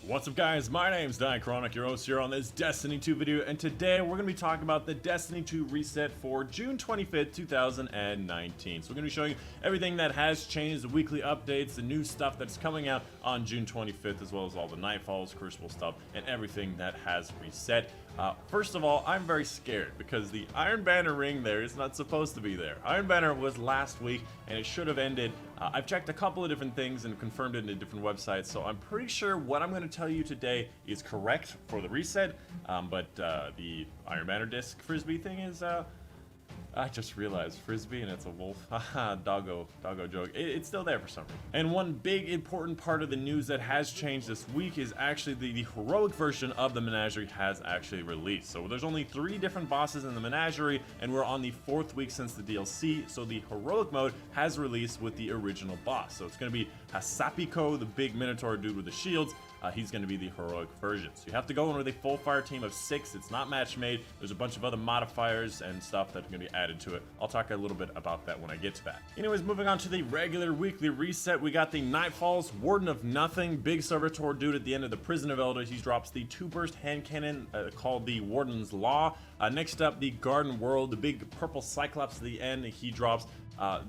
What's up guys, my name's Dychronic, your host here on this Destiny 2 video, and today we're going to be talking about the Destiny 2 reset for June 25th, 2019. So we're going to be showing you everything that has changed, the weekly updates, the new stuff that's coming out on June 25th, as well as all the Nightfalls, Crucible stuff, and everything that has reset. First of all, I'm very scared because the Iron Banner ring there is not supposed to be there. Iron Banner was last week and it should have ended. I've checked a couple of different things and confirmed it in different websites, so I'm pretty sure what I'm going to tell you today is correct for the reset, but the Iron Banner disc frisbee thing is, I just realized frisbee and it's a wolf. Haha, doggo joke. It's still there for some reason. And one big important part of the news that has changed this week is actually the heroic version of the Menagerie has actually released. So there's only 3 different bosses in the Menagerie, and we're on the 4th week since the DLC. So the heroic mode has released with the original boss. So it's going to be Hasapiko, the big Minotaur dude with the shields. He's going to be the heroic version. So you have to go in with a full fire team of 6. It's not match made. There's a bunch of other modifiers and stuff that are going to be added to it. I'll talk a little bit about that when I get to that. Anyways, moving on to the regular weekly reset, we got the Nightfalls, Warden of Nothing, big servitor dude at the end of the Prison of Elders. He drops the 2-burst hand cannon called the Warden's Law. Next up, the Garden World, the big purple Cyclops at the end. He drops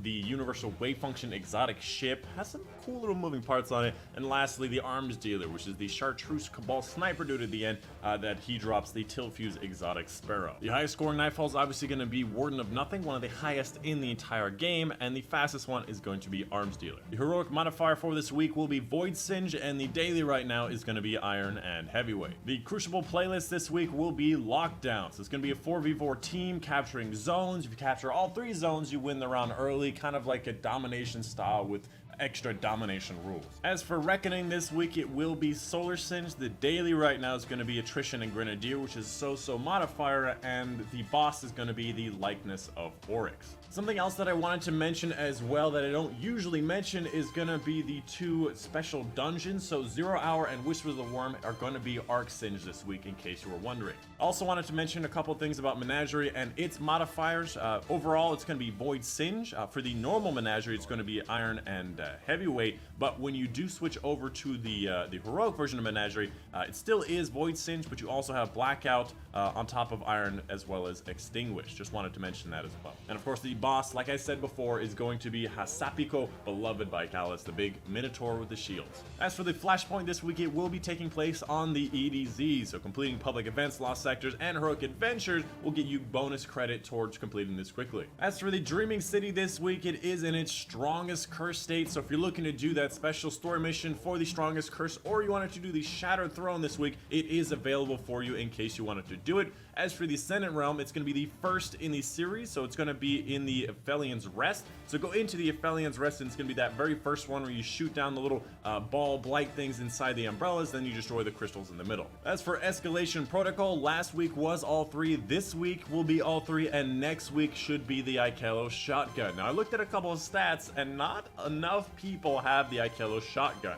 the Universal Wave Function exotic ship, has some cool little moving parts on it. And lastly, the Arms Dealer, which is the Chartreuse Cabal sniper dude at the end, that he drops the Tilfuse exotic Sparrow. The highest scoring Nightfall is obviously going to be Warden of Nothing, one of the highest in the entire game, and the fastest one is going to be Arms Dealer. The heroic modifier for this week will be Void Singe, and the daily right now is going to be Iron and Heavyweight. The Crucible playlist this week will be Lockdown, so it's going to be a 4v4 team capturing zones. If you capture all 3 zones, you win the round early, kind of like a domination style with extra domination rules. As for Reckoning this week, it will be Solar Singe. The daily right now is going to be Attrition and Grenadier, which is so modifier, and the boss is going to be the Likeness of Oryx. Something else that I wanted to mention as well that I don't usually mention is going to be the 2 special dungeons. So 0 Hour and Whisper of the Worm are going to be Arc Singe this week, in case you were wondering. Also wanted to mention a couple things about Menagerie and its modifiers. Overall, it's going to be Void Singe. For the normal Menagerie, it's going to be Iron and Heavyweight, but when you do switch over to the heroic version of Menagerie, it still is Void Singe, but you also have Blackout on top of Iron, as well as Extinguish. Just wanted to mention that as well. And of course, the boss, like I said before, is going to be Hasapiko, beloved by Callus, the big Minotaur with the shields. As for the flashpoint this week, it will be taking place on the EDZ, so completing public events, lost sectors, and heroic adventures will get you bonus credit towards completing this quickly. As for the Dreaming City this week, it is in its strongest curse state, so if you're looking to do that special story mission for the strongest curse, or you wanted to do the Shattered Throne this week, it is available for you in case you wanted to do it. As for the Ascendant Realm, it's going to be the first in the series, so it's going to be in the Aphelios Rest. So go into the Aphelios Rest, and it's going to be that very first one where you shoot down the little ball blight things inside the umbrellas, then you destroy the crystals in the middle. As for Escalation Protocol, last week was all 3, this week will be all 3, and next week should be the Ikelos shotgun. Now I looked at a couple of stats, and not enough people have the Ikelos shotgun.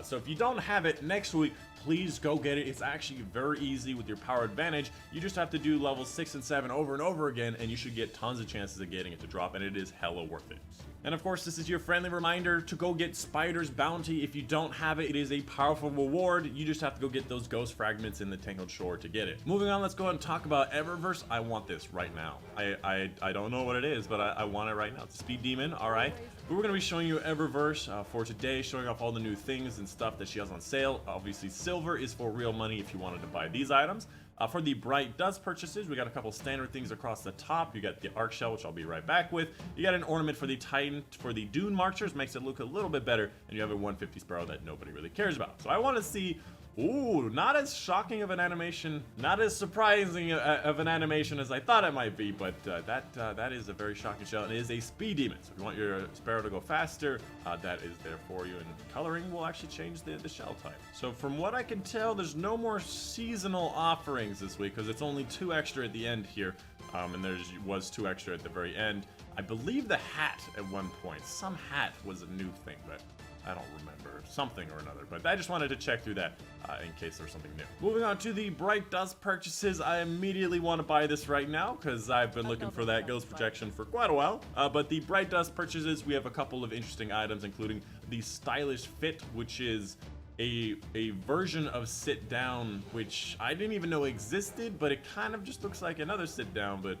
So if you don't have it next week, please go get it. It's actually very easy with your power advantage. You just have to do levels 6 and 7 over and over again, and you should get tons of chances of getting it to drop, and it is hella worth it. And of course, this is your friendly reminder to go get Spider's Bounty. If you don't have it, it is a powerful reward. You just have to go get those ghost fragments in the Tangled Shore to get it. Moving on, let's go ahead and talk about Eververse. I want this right now. I don't know what it is, but I want it right now. It's a Speed Demon, all right. But we're going to be showing you Eververse for today, showing off all the new things and stuff that she has on sale. Obviously, silver is for real money if you wanted to buy these items. For the Bright Dust purchases, we got a couple standard things across the top. You got the Arc Shell, which I'll be right back with. You got an ornament for the Titan, for the Dune Marchers, makes it look a little bit better. And you have a 150 Sparrow that nobody really cares about. So I want to see, ooh, not as shocking of an animation, not as surprising of an animation as I thought it might be, but that is a very shocking shell. And it is a Speed Demon, so if you want your Sparrow to go faster, that is there for you. And coloring will actually change the shell type. So from what I can tell, there's no more seasonal offerings this week, because it's only 2 extra at the end here, and there was 2 extra at the very end. I believe the hat at one point, some hat was a new thing, but I don't remember, something or another, but I just wanted to check through that in case there's something new. Moving on to the Bright Dust purchases, I immediately want to buy this right now because I've been looking for that ghost projection for quite a while. But the Bright Dust purchases, we have a couple of interesting items, including the Stylish Fit, which is a version of sit down, which I didn't even know existed, but it kind of just looks like another sit down, but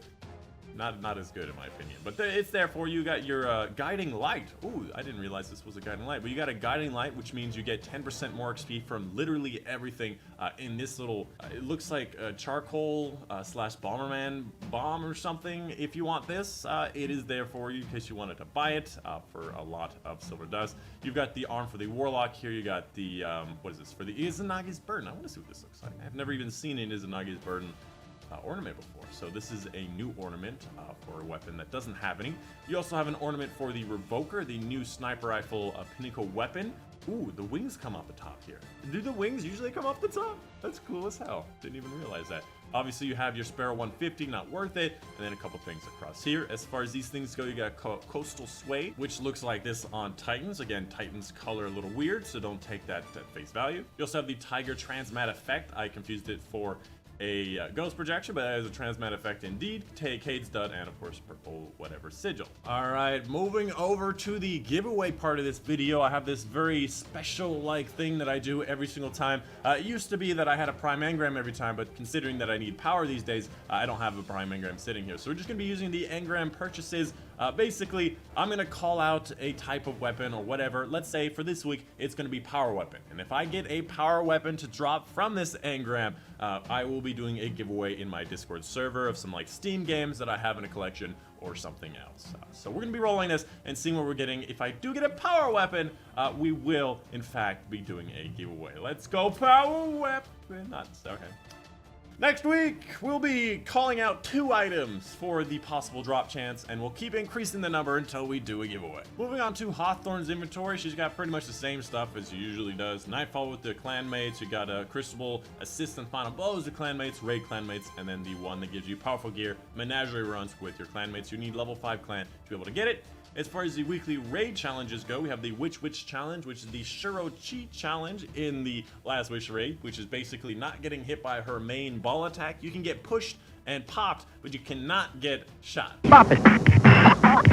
not as good in my opinion. But it's there for you. You got your guiding light. Ooh, I didn't realize this was a guiding light, but you got a guiding light, which means you get 10% more XP from literally everything in this little, it looks like a charcoal slash Bomberman bomb or something. If you want this, it is there for you in case you wanted to buy it for a lot of silver dust. You've got the arm for the warlock here. You got the, what is this? For the Izanagi's Burden. I want to see what this looks like. I've never even seen an Izanagi's Burden ornament before, so this is a new ornament for a weapon that doesn't have any. You also have an ornament for the Revoker, the new sniper rifle pinnacle weapon. Ooh, the wings come off the top here. Do the wings usually come off the top? That's cool as hell. Didn't even realize that. Obviously, you have your Sparrow 150, not worth it, and then a couple things across here. As far as these things go, you got Coastal Sway, which looks like this on Titans. Again, Titans color a little weird, so don't take that at face value. You also have the Tiger Transmat effect. I confused it for a ghost projection, but that is a transmat effect indeed. Cade stud, and of course purple whatever sigil. All right, moving over to the giveaway part of this video. I have this very special like thing that I do every single time. It used to be that I had a prime engram every time, but considering that I need power these days, I don't have a prime engram sitting here. So we're just gonna be using the engram purchases. Basically, I'm gonna call out a type of weapon or whatever. Let's say for this week, it's gonna be power weapon. And if I get a power weapon to drop from this engram, I will be doing a giveaway in my Discord server of some like Steam games that I have in a collection or something else. So we're gonna be rolling this and seeing what we're getting. If I do get a power weapon, we will in fact be doing a giveaway. Let's go power weapon. Nuts. Okay. Next week, we'll be calling out 2 items for the possible drop chance, and we'll keep increasing the number until we do a giveaway. Moving on to Hawthorne's inventory, she's got pretty much the same stuff as she usually does. Nightfall with the clanmates, you got a Crucible, Assist and Final Blows to clanmates, Raid clanmates, and then the one that gives you powerful gear, Menagerie runs with your clanmates. You need level 5 clan to be able to get it. As far as the weekly raid challenges go, we have the Witch challenge, which is the Shuro Cheat challenge in the Last Wish raid, which is basically not getting hit by her main ball attack. You can get pushed and popped, but you cannot get shot. Pop it.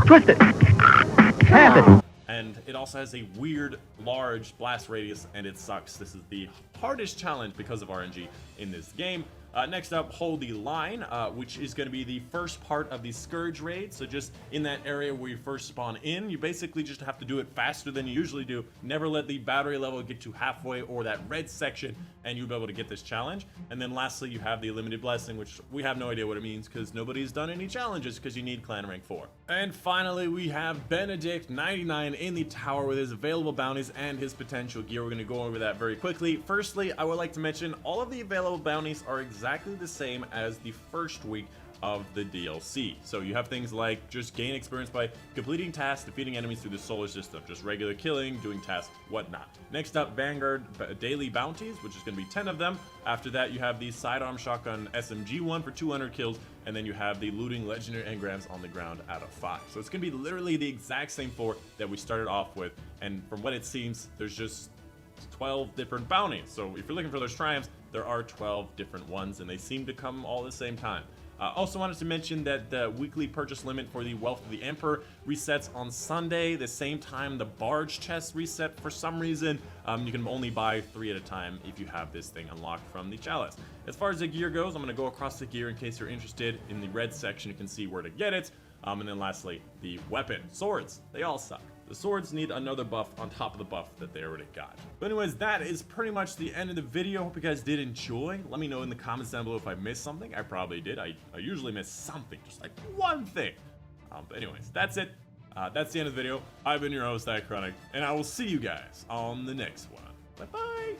Twist it. Tap it. And it also has a weird, large blast radius, and it sucks. This is the hardest challenge because of RNG in this game. Next up, Hold the Line, which is going to be the first part of the Scourge raid. So just in that area where you first spawn in, you basically just have to do it faster than you usually do. Never let the battery level get to halfway or that red section, and you'll be able to get this challenge. And then lastly, you have the Limited Blessing, which we have no idea what it means because nobody's done any challenges because you need clan rank 4. And finally, we have Benedict 99 in the tower with his available bounties and his potential gear. We're going to go over that very quickly. Firstly, I would like to mention all of the available bounties are exactly the same as the first week of the DLC. So you have things like just gain experience by completing tasks, defeating enemies through the solar system, just regular killing, doing tasks, whatnot. Next up, Vanguard daily bounties, which is going to be 10 of them. After that, you have the sidearm shotgun SMG one for 200 kills, and then you have the looting legendary engrams on the ground out of 5. So it's going to be literally the exact same 4 that we started off with, and from what it seems, there's just 12 different bounties. So if you're looking for those triumphs, there are 12 different ones, and they seem to come all at the same time. Also wanted to mention that the weekly purchase limit for the Wealth of the Emperor resets on Sunday, the same time the Barge chest reset for some reason. You can only buy 3 at a time if you have this thing unlocked from the Chalice. As far as the gear goes, I'm going to go across the gear in case you're interested. In the red section, you can see where to get it. And then lastly, the weapon. Swords, they all suck. The swords need another buff on top of the buff that they already got. But anyways, that is pretty much the end of the video. Hope you guys did enjoy. Let me know in the comments down below if I missed something. I probably did. I usually miss something, just like one thing. But anyways, that's it. That's the end of the video. I've been your host, Dychronic, and I will see you guys on the next one. Bye-bye.